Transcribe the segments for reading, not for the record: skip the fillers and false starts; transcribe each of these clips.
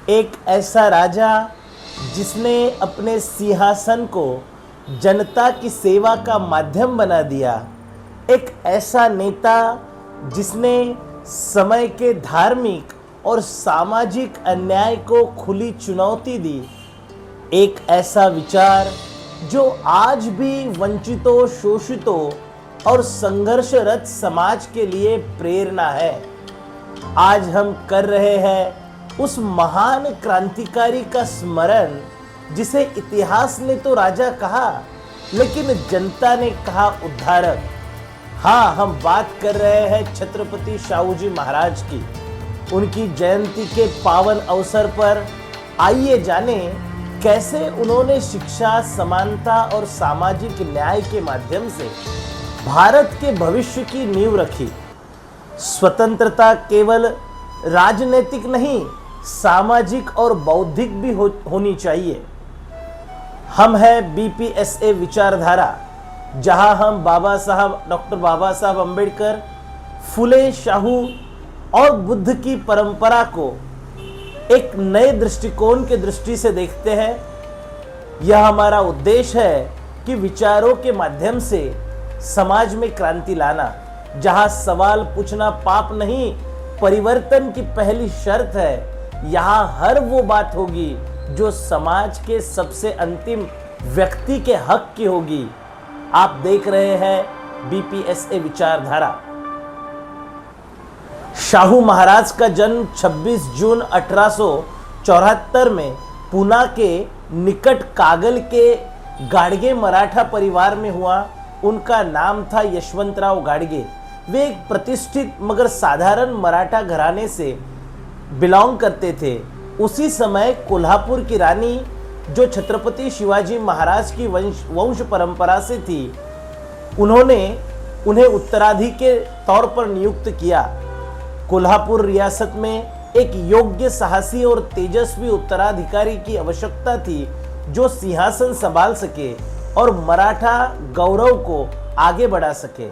एक ऐसा राजा जिसने अपने सिंहासन को जनता की सेवा का माध्यम बना दिया, एक ऐसा नेता जिसने समय के धार्मिक और सामाजिक अन्याय को खुली चुनौती दी, एक ऐसा विचार जो आज भी वंचितों, शोषितों और संघर्षरत समाज के लिए प्रेरणा है। आज हम कर रहे हैं उस महान क्रांतिकारी का स्मरण जिसे इतिहास ने तो राजा कहा, लेकिन जनता ने कहा उद्धारक। हाँ, हम बात कर रहे हैं छत्रपति शाहू जी महाराज की। उनकी जयंती के पावन अवसर पर आइए जाने कैसे उन्होंने शिक्षा, समानता और सामाजिक न्याय के माध्यम से भारत के भविष्य की नींव रखी। स्वतंत्रता केवल राजनीतिक नहीं, सामाजिक और बौद्धिक भी होनी चाहिए। हम हैं बीपीएसए विचारधारा, जहां हम डॉक्टर बाबा साहब अम्बेडकर, फुले शाहू और बुद्ध की परंपरा को एक नए दृष्टिकोण के दृष्टि से देखते हैं। यह हमारा उद्देश्य है कि विचारों के माध्यम से समाज में क्रांति लाना, जहां सवाल पूछना पाप नहीं, परिवर्तन की पहली शर्त है। यहाँ हर वो बात होगी जो समाज के सबसे अंतिम व्यक्ति के हक की होगी। आप देख रहे हैं बीपीएसए विचारधारा। शाहू महाराज का जन्म 26 जून 1874 में पूना के निकट कागल के गाडगे मराठा परिवार में हुआ। उनका नाम था यशवंतराव गाडगे। वे एक प्रतिष्ठित मगर साधारण मराठा घराने से बिलोंग करते थे। उसी समय कोल्हापुर की रानी, जो छत्रपति शिवाजी महाराज की वंश परंपरा से थी, उन्हें उत्तराधिकारी के तौर पर नियुक्त किया। कोल्हापुर रियासत में एक योग्य, साहसी और तेजस्वी उत्तराधिकारी की आवश्यकता थी जो सिंहासन संभाल सके और मराठा गौरव को आगे बढ़ा सके।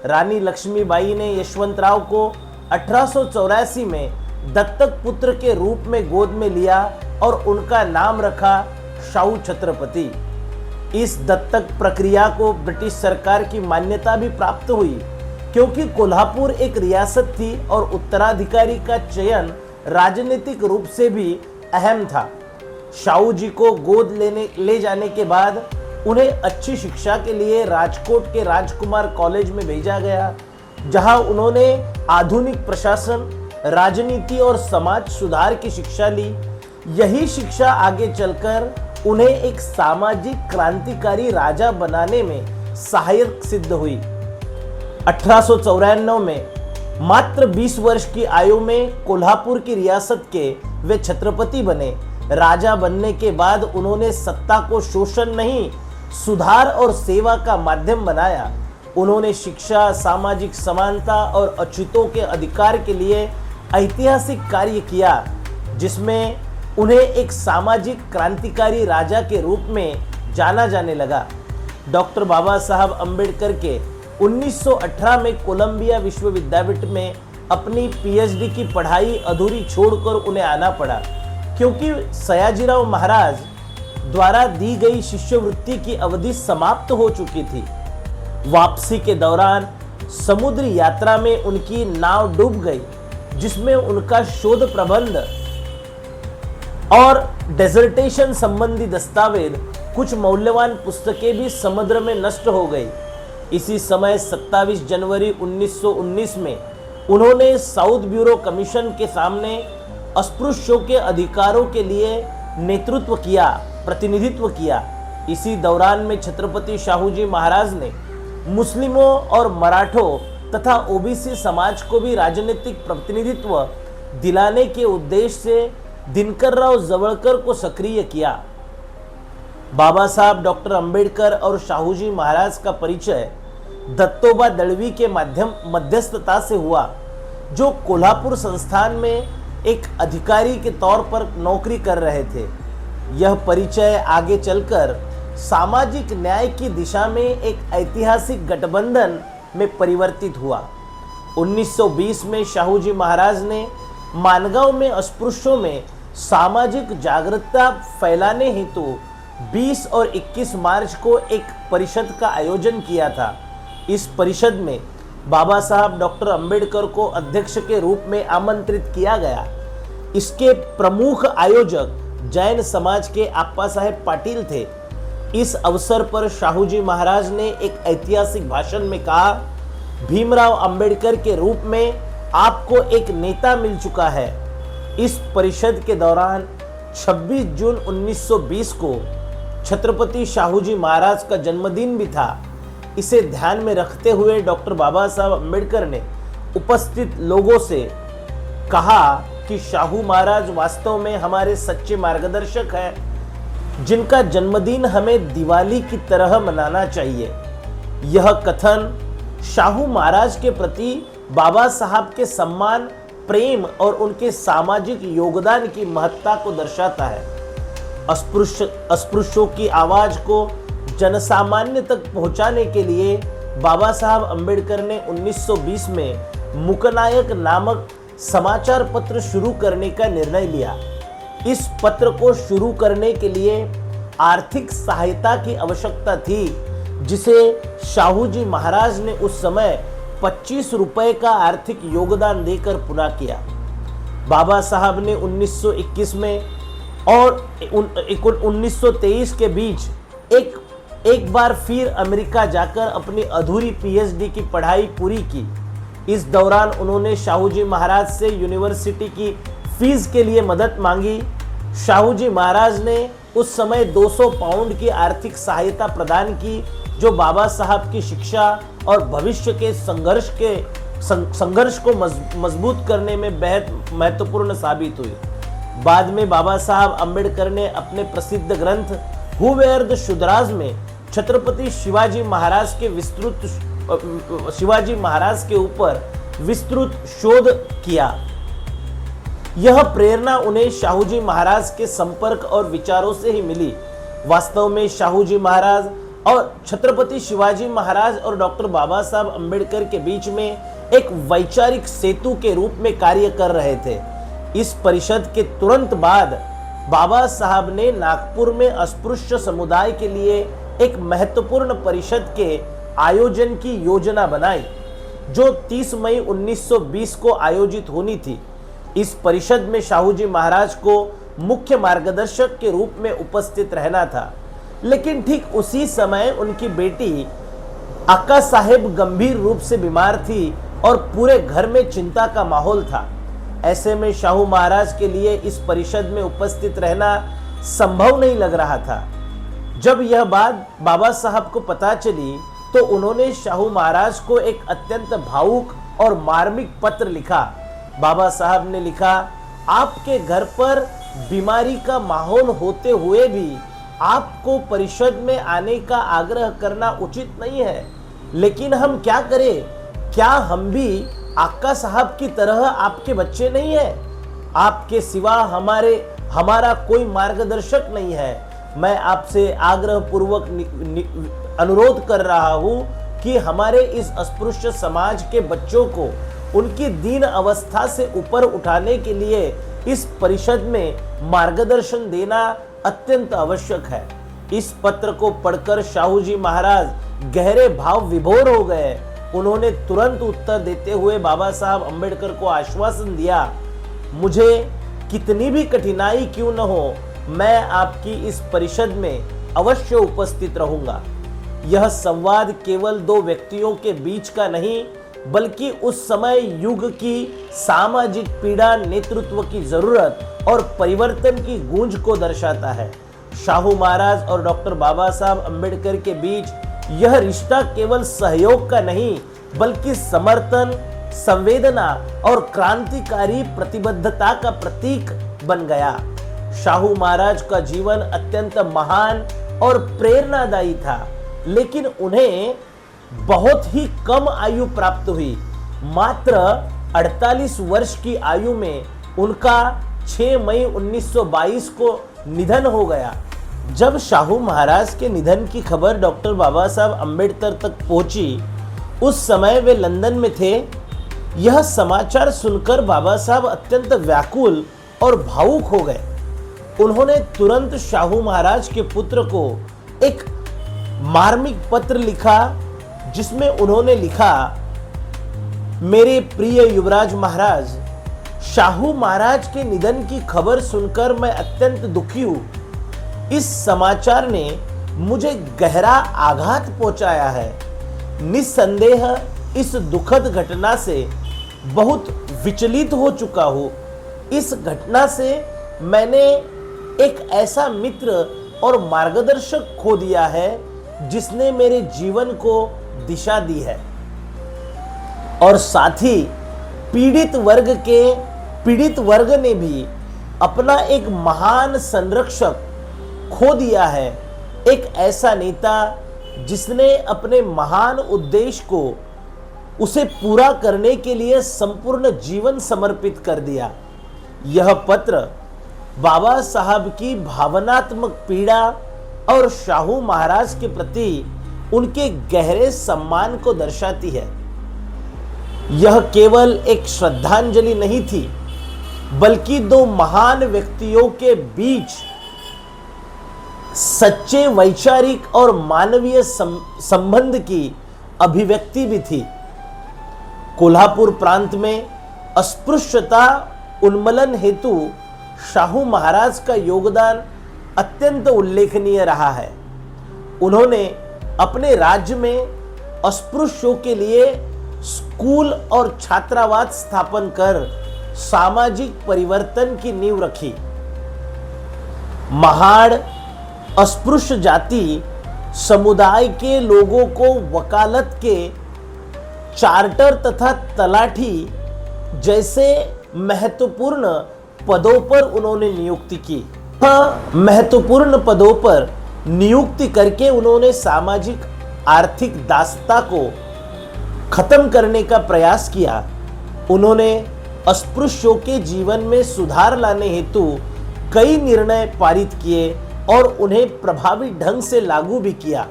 रानी लक्ष्मीबाई ने यशवंतराव को 1884 में दत्तक पुत्र के रूप में गोद में लिया और उनका नाम रखा शाहू छत्रपति। इस दत्तक प्रक्रिया को ब्रिटिश सरकार की मान्यता भी प्राप्त हुई, क्योंकि कोल्हापुर एक रियासत थी और उत्तराधिकारी का चयन राजनीतिक रूप से भी अहम था। शाहू जी को गोद ले जाने के बाद उन्हें अच्छी शिक्षा के लिए राजकोट के राजकुमार कॉलेज में भेजा गया, जहां उन्होंने आधुनिक प्रशासन, राजनीति और समाज सुधार की शिक्षा ली। यही शिक्षा आगे चलकर उन्हें एक सामाजिक क्रांतिकारी राजा बनाने में सहायक सिद्ध हुई। 1894 में मात्र 20 वर्ष की आयु में कोल्हापुर की रियासत के वे छत्रपति बने। राजा बनने के बाद उन्होंने सत्ता को शोषण नहीं, सुधार और सेवा का माध्यम बनाया। उन्होंने शिक्षा, सामाजिक समानता और अछूतों के अधिकार के लिए ऐतिहासिक कार्य किया, जिसमें उन्हें एक सामाजिक क्रांतिकारी राजा के रूप में जाना जाने लगा। डॉक्टर बाबा साहब अम्बेडकर के 1918 में कोलंबिया विश्वविद्यालय में अपनी पीएचडी की पढ़ाई अधूरी छोड़कर उन्हें आना पड़ा, क्योंकि सयाजीराव महाराज द्वारा दी गई शिष्यवृत्ति की अवधि समाप्त हो चुकी थी। वापसी के दौरान समुद्री यात्रा में उनकी नाव डूब गई, जिसमें उनका शोध प्रबंध और डेजर्टेशन संबंधी दस्तावेज, कुछ मौल्यवान पुस्तकें भी समुद्र में नष्ट हो गई। इसी समय 27 जनवरी 1919 में उन्होंने साउथ ब्यूरो कमीशन के सामने अस्पृश्यों के अधिकारों के लिए प्रतिनिधित्व किया। इसी दौरान में छत्रपति शाहू जी महाराज ने मुस्लिमों और मराठों तथा ओबीसी समाज को भी राजनीतिक प्रतिनिधित्व दिलाने के उद्देश्य से दिनकरराव जवळकर को सक्रिय किया। बाबा साहब डॉक्टर अंबेडकर और शाहू जी महाराज का परिचय दत्तोबा दळवी के मध्यस्थता से हुआ, जो कोल्हापुर संस्थान में एक अधिकारी के तौर पर नौकरी कर रहे थे। यह परिचय आगे चलकर सामाजिक न्याय की दिशा में एक ऐतिहासिक गठबंधन में परिवर्तित हुआ। 1920 में शाहू जी महाराज ने मानगांव में अस्पृश्यों में सामाजिक जागरूकता फैलाने हेतु 20 और 21 मार्च को एक परिषद का आयोजन किया था। इस परिषद में बाबा साहब डॉक्टर अंबेडकर को अध्यक्ष के रूप में आमंत्रित किया गया। इसके प्रमुख आयोजक जैन समाज के आप्पा साहेब पाटिल थे। इस अवसर पर शाहू जी महाराज ने एक ऐतिहासिक भाषण में कहा, भीमराव अंबेडकर के रूप में आपको एक नेता मिल चुका है। इस परिषद के दौरान 26 जून 1920 को छत्रपति शाहू जी महाराज का जन्मदिन भी था। इसे ध्यान में रखते हुए डॉक्टर बाबा साहब अंबेडकर ने उपस्थित लोगों से कहा कि शाहू महाराज वास्तव में हमारे सच्चे मार्गदर्शक हैं, जिनका जन्मदिन हमें दिवाली की तरह मनाना चाहिए। यह कथन शाहू महाराज के प्रति बाबा साहब के सम्मान, प्रेम और उनके सामाजिक योगदान की महत्ता को दर्शाता है। अस्पृश्यों की आवाज को जनसामान्य तक पहुंचाने के लिए बाबा साहब अंबेडकर ने 1920 में मुकनायक नामक समाचार पत्र शुरू करने का निर्णय लिया। इस पत्र को शुरू करने के लिए आर्थिक सहायता की आवश्यकता थी, जिसे शाहू जी महाराज ने उस समय 25 रुपए का आर्थिक योगदान देकर पूरा किया। बाबा साहब ने 1921 में और 1923 के बीच एक बार फिर अमेरिका जाकर अपनी अधूरी पीएचडी की पढ़ाई पूरी की। इस दौरान उन्होंने शाहू जी महाराज से यूनिवर्सिटी की फीस के लिए मदद मांगी। शाहू जी महाराज ने उस समय 200 पाउंड की आर्थिक सहायता प्रदान की, जो बाबा साहब की शिक्षा और भविष्य के संघर्ष को मजबूत करने में बेहद महत्वपूर्ण साबित हुई। बाद में बाबा साहब अंबेडकर ने अपने प्रसिद्ध ग्रंथ हु वेयर द शुद्राज में छत्रपति शिवाजी महाराज के ऊपर विस्तृत शोध किया। यह प्रेरणा उन्हें शाहू जी महाराज के संपर्क और विचारों से ही मिली। वास्तव में शाहू जी महाराज और छत्रपति शिवाजी महाराज और डॉक्टर बाबा साहब अंबेडकर के बीच में एक वैचारिक सेतु के रूप में कार्य कर रहे थे। इस परिषद के तुरंत बाद बाबा साहब ने नागपुर में अस्पृश्य समुदाय के लिए एक महत्वपूर्ण परिषद के आयोजन की योजना बनाई, जो 30 मई 1920 को आयोजित होनी थी। इस परिषद में शाहू जी महाराज को मुख्य मार्गदर्शक के रूप में उपस्थित रहना था, लेकिन ठीक उसी समय उनकी बेटी अक्का साहेब गंभीर रूप से बीमार थी और पूरे घर में चिंता का माहौल था। ऐसे में शाहू महाराज के लिए इस परिषद में उपस्थित रहना संभव नहीं लग रहा था। जब यह बात बाबा साहब को पता चली तो उन्होंने शाहू महाराज को एक अत्यंत भावुक और मार्मिक पत्र लिखा। बाबा साहब ने लिखा, आपके घर पर बीमारी का माहौल होते हुए भी आपको परिषद में आने का आग्रह करना उचित नहीं है, लेकिन हम क्या करें? क्या हम भी आका साहब की तरह आपके बच्चे नहीं हैं? आपके सिवा हमारा कोई मार्गदर्शक नहीं है। मैं आपसे आग्रह पूर्वक अनुरोध कर रहा हूं कि हमारे इस अस्पृश्य समाज के बच्चों को उनकी दीन अवस्था से ऊपर उठाने के लिए इस परिषद में मार्गदर्शन देना अत्यंत आवश्यक है। इस पत्र को पढ़कर शाहू जी महाराज गहरे भाव विभोर हो गए। उन्होंने तुरंत उत्तर देते हुए बाबा साहब अंबेडकर को आश्वासन दिया, मुझे कितनी भी कठिनाई क्यों न हो, मैं आपकी इस परिषद में अवश्य उपस्थित रहूंगा। यह संवाद केवल दो व्यक्तियों के बीच का नहीं, बल्कि उस समय युग की सामाजिक पीड़ा, नेतृत्व की जरूरत और परिवर्तन की गूंज को दर्शाता है। शाहू महाराज और डॉक्टर बाबा साहब अंबेडकर के बीच यह रिश्ता केवल सहयोग का नहीं, बल्कि समर्थन, संवेदना और क्रांतिकारी प्रतिबद्धता का प्रतीक बन गया। शाहू महाराज का जीवन अत्यंत महान और प्रेरणादायी था, लेकिन उन्हें बहुत ही कम आयु प्राप्त हुई। मात्र 48 वर्ष की आयु में उनका 6 मई 1922 को निधन हो गया। जब शाहू महाराज के निधन की खबर डॉक्टर बाबा साहब अंबेडकर तक पहुंची, उस समय वे लंदन में थे। यह समाचार सुनकर बाबा साहब अत्यंत व्याकुल और भावुक हो गए। उन्होंने तुरंत शाहू महाराज के पुत्र को एक मार्मिक पत्र लिखा, जिसमें उन्होंने लिखा, मेरे प्रिय युवराज महाराज, शाहू महाराज के निधन की खबर सुनकर मैं अत्यंत दुखी हूं। इस समाचार ने मुझे गहरा आघात पहुंचाया है। निस्संदेह इस दुखद घटना से बहुत विचलित हो चुका हूं। इस घटना से मैंने एक ऐसा मित्र और मार्गदर्शक खो दिया है जिसने मेरे जीवन को दिशा दी है, और साथ ही पीड़ित वर्ग ने भी अपना एक महान संरक्षक खो दिया है। एक ऐसा नेता जिसने अपने महान उद्देश्य को उसे पूरा करने के लिए संपूर्ण जीवन समर्पित कर दिया। यह पत्र बाबा साहब की भावनात्मक पीड़ा और शाहू महाराज के प्रति उनके गहरे सम्मान को दर्शाती है। यह केवल एक श्रद्धांजलि नहीं थी, बल्कि दो महान व्यक्तियों के बीच सच्चे वैचारिक और मानवीय संबंध की अभिव्यक्ति भी थी। कोल्हापुर प्रांत में अस्पृश्यता उन्मूलन हेतु शाहू महाराज का योगदान अत्यंत उल्लेखनीय रहा है। उन्होंने अपने राज्य में अस्पृश्यों के लिए स्कूल और छात्रावास स्थापन कर सामाजिक परिवर्तन की नींव रखी। महाड़ अस्पृश्य जाति समुदाय के लोगों को वकालत के चार्टर तथा तलाठी जैसे महत्वपूर्ण पदों पर उन्होंने नियुक्ति की। महत्वपूर्ण पदों पर नियुक्ति करके उन्होंने सामाजिक आर्थिक दासता को खत्म करने का प्रयास किया। उन्होंने अस्पृश्यों के जीवन में सुधार लाने हेतु कई निर्णय पारित किए और उन्हें प्रभावी ढंग से लागू भी किया।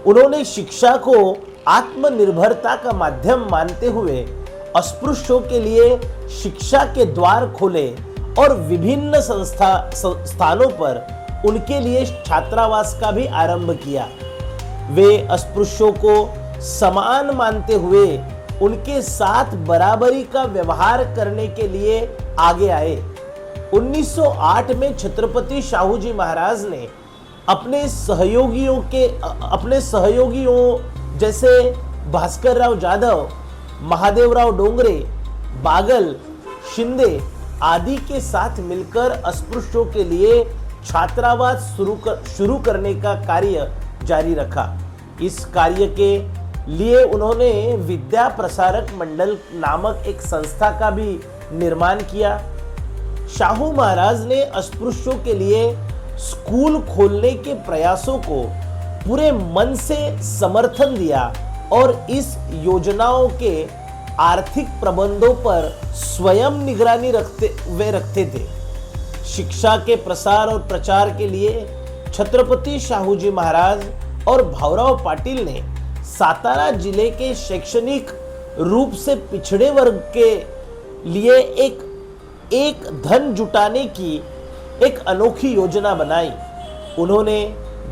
उन्होंने शिक्षा को आत्मनिर्भरता का माध्यम मानते हुए अस्पृश्यों के लिए शिक्षा के द्वार खोले और विभिन्न स्थानों पर उनके लिए छात्रावास का भी आरंभ किया। वे अस्पृश्यों को समान मानते हुए उनके साथ बराबरी का व्यवहार करने के लिए आगे आए। 1908 में छत्रपति शाहू जी महाराज ने अपने सहयोगियों जैसे भास्कर राव जाधव, महादेवराव डोंगरे, बागल, शिंदे आदि के साथ मिलकर अस्पृश्यों के लिए छात्रावास शुरू करने का कार्य जारी रखा। इस कार्य के लिए उन्होंने विद्या प्रसारक मंडल नामक एक संस्था का भी निर्माण किया। शाहू महाराज ने अस्पृश्यों के लिए स्कूल खोलने के प्रयासों को पूरे मन से समर्थन दिया और इस योजनाओं के आर्थिक प्रबंधों पर स्वयं निगरानी रखते थे। शिक्षा के प्रसार और प्रचार के लिए छत्रपति शाहू जी महाराज और भाऊराव पाटिल ने सातारा जिले के शैक्षणिक रूप से पिछड़े वर्ग के लिए एक धन जुटाने की एक अनोखी योजना बनाई। उन्होंने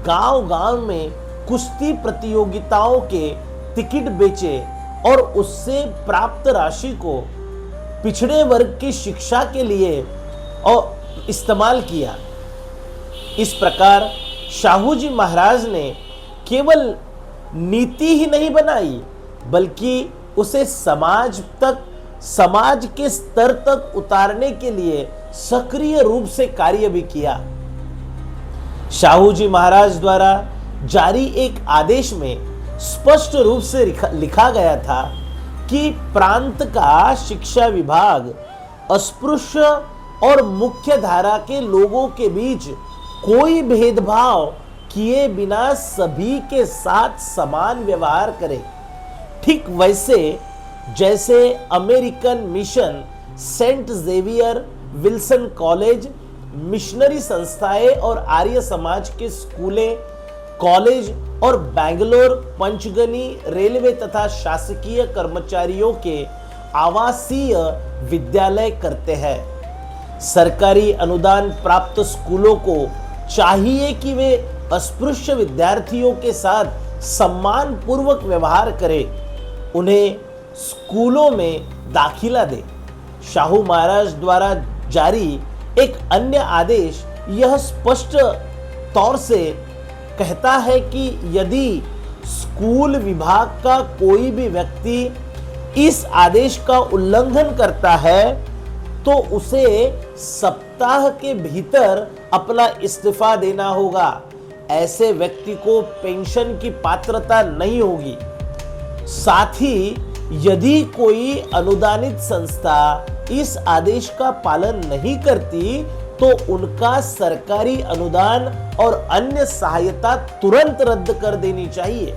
गांव-गांव में कुश्ती प्रतियोगिताओं के टिकट बेचे और उससे प्राप्त राशि को पिछड़े वर्ग की शिक्षा के लिए इस्तेमाल किया। इस प्रकार शाहू जी महाराज ने केवल नीति ही नहीं बनाई, बल्कि उसे समाज के स्तर तक उतारने के लिए सक्रिय रूप से कार्य भी किया। शाहू जी महाराज द्वारा जारी एक आदेश में स्पष्ट रूप से लिखा गया था कि प्रांत का शिक्षा विभाग अस्पृश्य और मुख्य धारा के लोगों के बीच कोई भेदभाव किए बिना सभी के साथ समान व्यवहार करे। ठीक वैसे जैसे American mission, saint Xavier, Wilson college, missionary संस्थाएं और आर्य समाज के स्कूलें, कॉलेज और बैंगलोर, पंचगनी रेलवे तथा शासकीय कर्मचारियों के आवासीय विद्यालय करते हैं। सरकारी अनुदान प्राप्त स्कूलों को चाहिए कि वे अस्पृश्य विद्यार्थियों के साथ सम्मान पूर्वक व्यवहार करें, उन्हें स्कूलों में दाखिला दें। शाहू महाराज द्वारा जारी एक अन्य आदेश यह स्पष्ट तौर से कहता है कि यदि स्कूल विभाग का कोई भी व्यक्ति इस आदेश का उल्लंघन करता है तो उसे सप्ताह के भीतर अपना इस्तीफा देना होगा। ऐसे व्यक्ति को पेंशन की पात्रता नहीं होगी। साथ ही यदि कोई अनुदानित संस्था इस आदेश का पालन नहीं करती तो उनका सरकारी अनुदान और अन्य सहायता तुरंत रद्द कर देनी चाहिए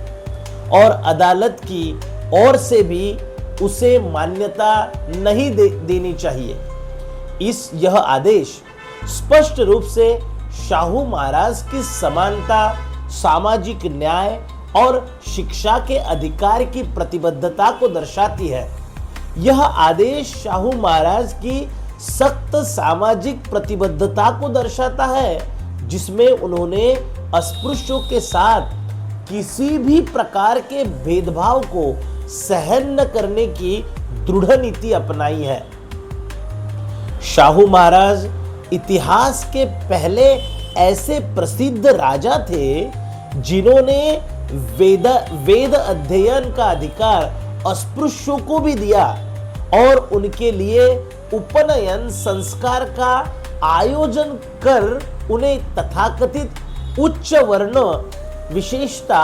और अदालत की ओर से भी उसे मान्यता नहीं देनी चाहिए। यह आदेश स्पष्ट रूप से शाहू महाराज की समानता, सामाजिक न्याय और शिक्षा के अधिकार की प्रतिबद्धता को दर्शाती है। यह आदेश शाहू महाराज की सख्त सामाजिक प्रतिबद्धता को दर्शाता है, जिसमें उन्होंने अस्पृश्यों के साथ किसी भी प्रकार के भेदभाव को सहन न करने की दृढ़ नीति अपनाई है। शाहू महाराज इतिहास के पहले ऐसे प्रसिद्ध राजा थे जिन्होंने वेद अध्ययन का अधिकार अस्पृश्यों को भी दिया और उनके लिए उपनयन संस्कार का आयोजन कर उन्हें तथाकथित उच्च वर्ण, विशेषता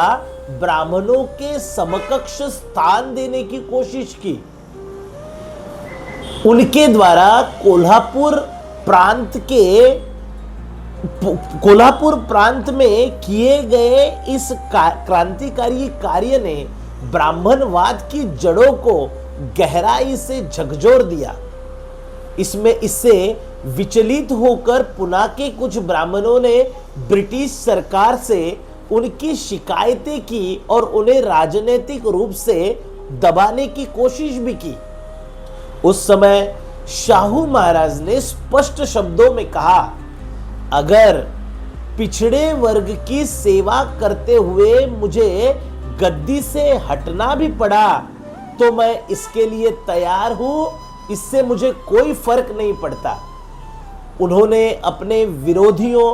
ब्राह्मणों के समकक्ष स्थान देने की कोशिश की। उनके द्वारा कोल्हापुर प्रांत में किए गए इस क्रांतिकारी कार्य ने ब्राह्मणवाद की जड़ों को गहराई से झकझोर दिया। इससे विचलित होकर पुणे के कुछ ब्राह्मणों ने ब्रिटिश सरकार से उनकी शिकायतें की और उन्हें राजनीतिक रूप से दबाने की कोशिश भी की। उस समय शाहू महाराज ने स्पष्ट शब्दों में कहा, अगर पिछड़े वर्ग की सेवा करते हुए मुझे गद्दी से हटना भी पड़ा तो मैं इसके लिए तैयार हूं, इससे मुझे कोई फर्क नहीं पड़ता। उन्होंने अपने विरोधियों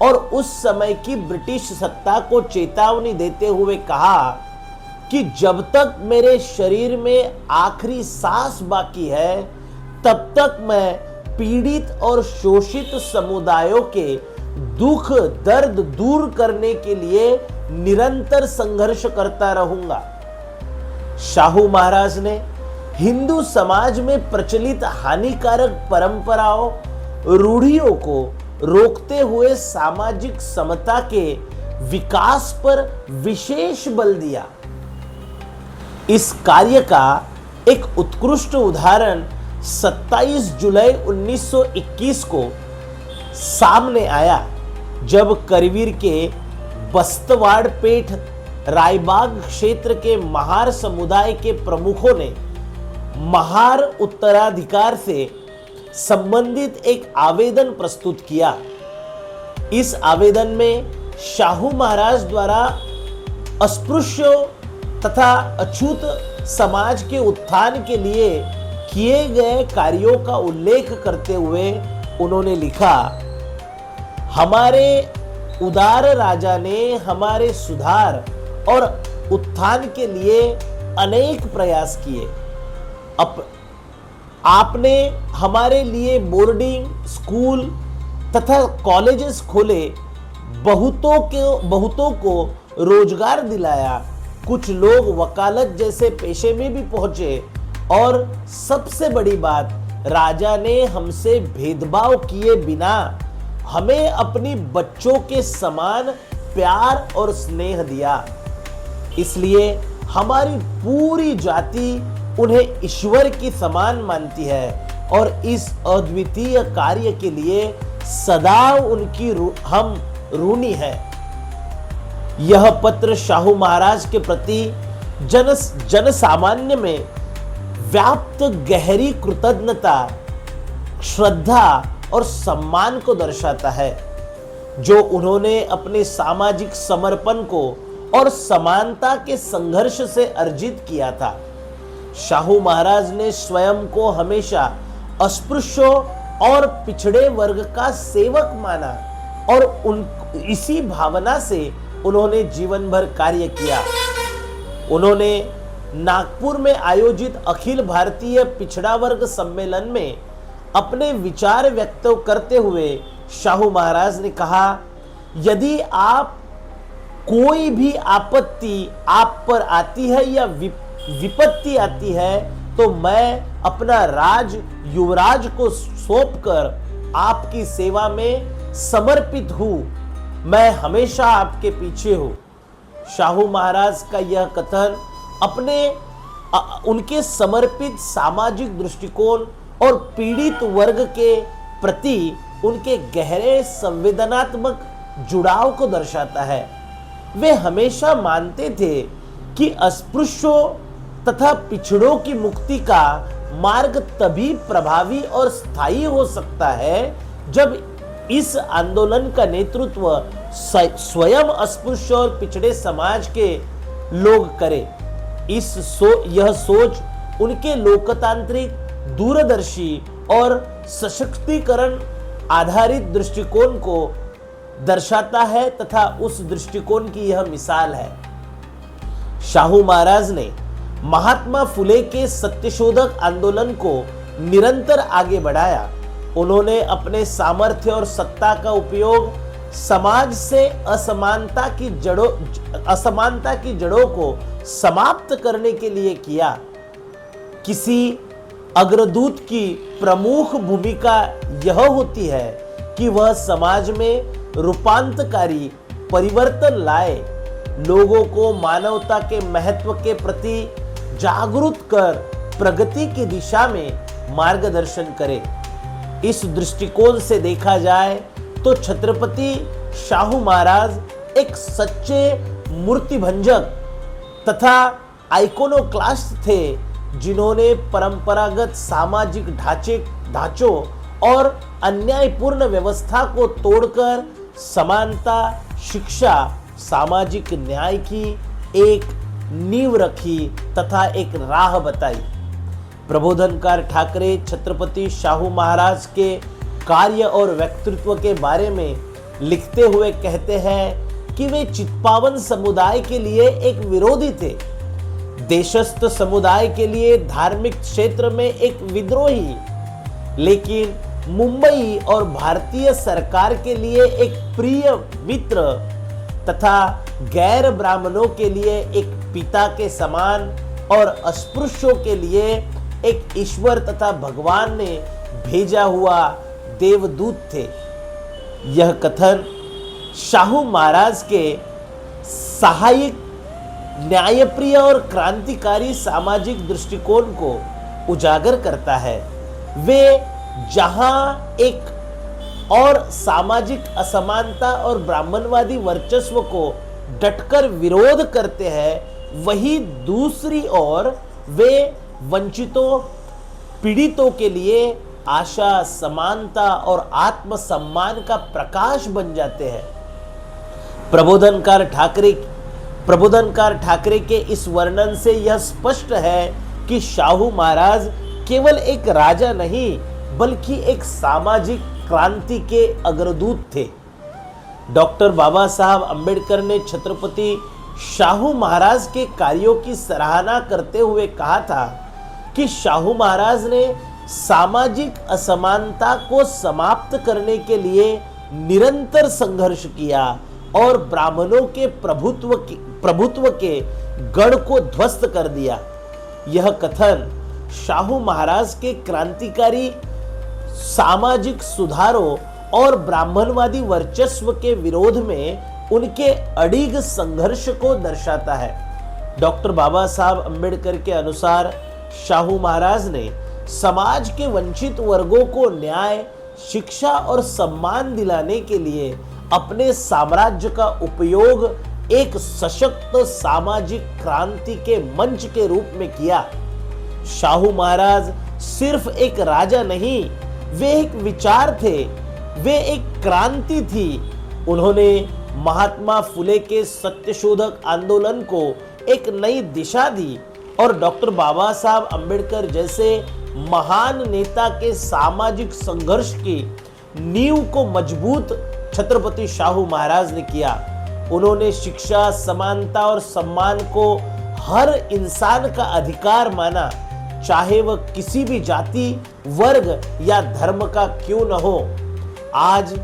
और उस समय की ब्रिटिश सत्ता को चेतावनी देते हुए कहा कि जब तक मेरे शरीर में आखिरी सांस बाकी है तब तक मैं पीड़ित और शोषित समुदायों के दुख दर्द दूर करने के लिए निरंतर संघर्ष करता रहूंगा। शाहू महाराज ने हिंदू समाज में प्रचलित हानिकारक परंपराओं, रूढ़ियों को रोकते हुए सामाजिक समता के विकास पर विशेष बल दिया। इस कार्य का एक उत्कृष्ट उदाहरण 27 जुलाई 1921 को सामने आया, जब करवीर के बस्तवाड़ पेठ रायबाग क्षेत्र के महार समुदाय के प्रमुखों ने महार उत्तराधिकार से संबंधित एक आवेदन प्रस्तुत किया। इस आवेदन में शाहू महाराज द्वारा अस्पृश्यों तथा अछूत समाज के उत्थान के लिए किए गए कार्यों का उल्लेख करते हुए उन्होंने लिखा, हमारे उदार राजा ने हमारे सुधार और उत्थान के लिए अनेक प्रयास किए। आपने हमारे लिए बोर्डिंग स्कूल तथा कॉलेजेस खोले, बहुतों को रोजगार दिलाया, कुछ लोग वकालत जैसे पेशे में भी पहुंचे और सबसे बड़ी बात, राजा ने हमसे भेदभाव किए बिना हमें अपनी बच्चों के समान प्यार और स्नेह दिया। इसलिए हमारी पूरी जाति उन्हें ईश्वर की समान मानती है और इस अद्वितीय कार्य के लिए सदा उनकी हम ऋणी है। यह पत्र शाहू महाराज के प्रति जन सामान्य में व्याप्त गहरी कृतज्ञता, श्रद्धा और सम्मान को दर्शाता है जो उन्होंने अपने सामाजिक समर्पण को और समानता के संघर्ष से अर्जित किया था। शाहू महाराज ने स्वयं को हमेशा अस्पृश्यों और पिछड़े वर्ग का सेवक माना और इसी भावना से उन्होंने जीवन भर कार्य किया। उन्होंने नागपुर में आयोजित अखिल भारतीय पिछड़ा वर्ग सम्मेलन में अपने विचार व्यक्त करते हुए शाहू महाराज ने कहा, यदि आप कोई भी आपत्ति आप पर आती है या विपत्ति आती है तो मैं अपना राज युवराज को सौंपकर आपकी सेवा में समर्पित हूं। मैं हमेशा आपके पीछे हूं। शाहू महाराज का यह कथन उनके समर्पित सामाजिक दृष्टिकोण और पीड़ित वर्ग के प्रति उनके गहरे संवेदनात्मक जुड़ाव को दर्शाता है। वे हमेशा मानते थे कि अस्पृश्यों तथा पिछड़ों की मुक्ति का मार्ग तभी प्रभावी और स्थायी हो सकता है जब इस आंदोलन का नेतृत्व स्वयं अस्पृश्य और पिछड़े समाज के लोग करें। यह सोच उनके लोकतांत्रिक, दूरदर्शी और सशक्तिकरण आधारित दृष्टिकोण को दर्शाता है तथा उस दृष्टिकोण की यह मिसाल है। शाहू महाराज ने महात्मा फुले के सत्यशोधक आंदोलन को निरंतर आगे बढ़ाया। उन्होंने अपने सामर्थ्य और सत्ता का उपयोग समाज से असमानता की जड़ों को समाप्त करने के लिए किया। किसी अग्रदूत की प्रमुख भूमिका यह होती है कि वह समाज में रूपांतकारी परिवर्तन लाए, लोगों को मानवता के महत्व के प्रति जागरूक कर प्रगति की दिशा में मार्गदर्शन करे। इस दृष्टिकोण से देखा जाए तो छत्रपति शाहू महाराज एक सच्चे मूर्तिभंजक तथा आइकोनोक्लास्ट थे, जिन्होंने परंपरागत सामाजिक ढांचों और अन्यायपूर्ण व्यवस्था को तोड़कर समानता, शिक्षा, सामाजिक न्याय की एक नींव रखी तथा एक राह बताई। प्रबोधनकार ठाकरे छत्रपति शाहू महाराज के कार्य और व्यक्तित्व के बारे में लिखते हुए कहते हैं कि वे चित्पावन समुदाय के लिए एक विरोधी थे, देशस्थ समुदाय के लिए धार्मिक क्षेत्र में एक विद्रोही, लेकिन मुंबई और भारतीय सरकार के लिए एक प्रिय मित्र तथा गैर ब्राह्मणों के लिए एक पिता के समान और अस्पृश्यों के लिए एक ईश्वर तथा भगवान ने भेजा हुआ देवदूत थे। यह कथन शाहू महाराज के सहायक, न्यायप्रिय और क्रांतिकारी सामाजिक दृष्टिकोण को उजागर करता है। वे जहां एक और सामाजिक असमानता और ब्राह्मणवादी वर्चस्व को डटकर विरोध करते हैं, वहीं दूसरी ओर वे वंचितों, पीड़ितों के लिए आशा, समानता और आत्मसम्मान का प्रकाश बन जाते हैं। प्रबोधनकार ठाकरे के इस वर्णन से यह स्पष्ट है कि शाहू महाराज केवल एक राजा नहीं बल्कि एक सामाजिक क्रांति के अग्रदूत थे। डॉक्टर बाबा साहब अंबेडकर ने छत्रपति शाहू महाराज के कार्यों की सराहना करते हुए कहा था कि शाहू महाराज ने सामाजिक असमानता को समाप्त करने के लिए निरंतर संघर्ष किया और ब्राह्मणों के प्रभुत्व के गढ़ को ध्वस्त कर दिया। यह कथन शाहू महाराज के क्रांतिकारी सामाजिक सुधारों और ब्राह्मणवादी वर्चस्व के विरोध में उनके अडिग संघर्ष को दर्शाता है। डॉक्टर बाबा साहब अंबेडकर के अनुसार शाहू महाराज ने समाज के वंचित वर्गों को न्याय, शिक्षा और सम्मान दिलाने के लिए अपने साम्राज्य का उपयोग एक सशक्त सामाजिक क्रांति के मंच के रूप में किया। शाहू महाराज सिर्फ एक राजा नहीं, वे एक विचार थे, वे एक क्रांति थी। उन्होंने महात्मा फुले के सत्यशोधक आंदोलन को एक नई दिशा दी और डॉक्टर बाबा साहब अंबेडकर जैसे महान नेता के सामाजिक संघर्ष की नींव को मजबूत छत्रपति शाहू महाराज ने किया। उन्होंने शिक्षा, समानता और सम्मान को हर इंसान का अधिकार माना, चाहे वह किसी भी जाति, वर्ग या धर्म का क्यों न हो। आज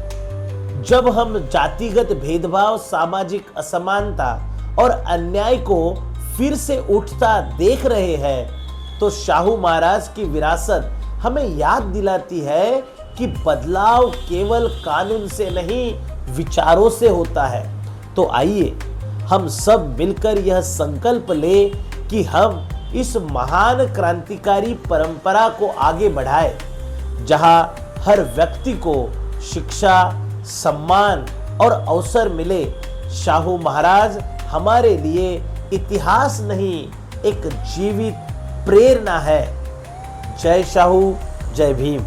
जब हम जातिगत भेदभाव, सामाजिक असमानता और अन्याय को फिर से उठता देख रहे हैं, तो शाहू महाराज की विरासत हमें याद दिलाती है कि बदलाव केवल कानून से नहीं, विचारों से होता है। तो आइए हम सब मिलकर यह संकल्प ले कि हम इस महान क्रांतिकारी परंपरा को आगे बढ़ाएं, जहां हर व्यक्ति को शिक्षा, सम्मान और अवसर मिले। शाहू महाराज हमारे लिए इतिहास नहीं, एक जीवित प्रेरणा है। जय शाहू, जय भीम।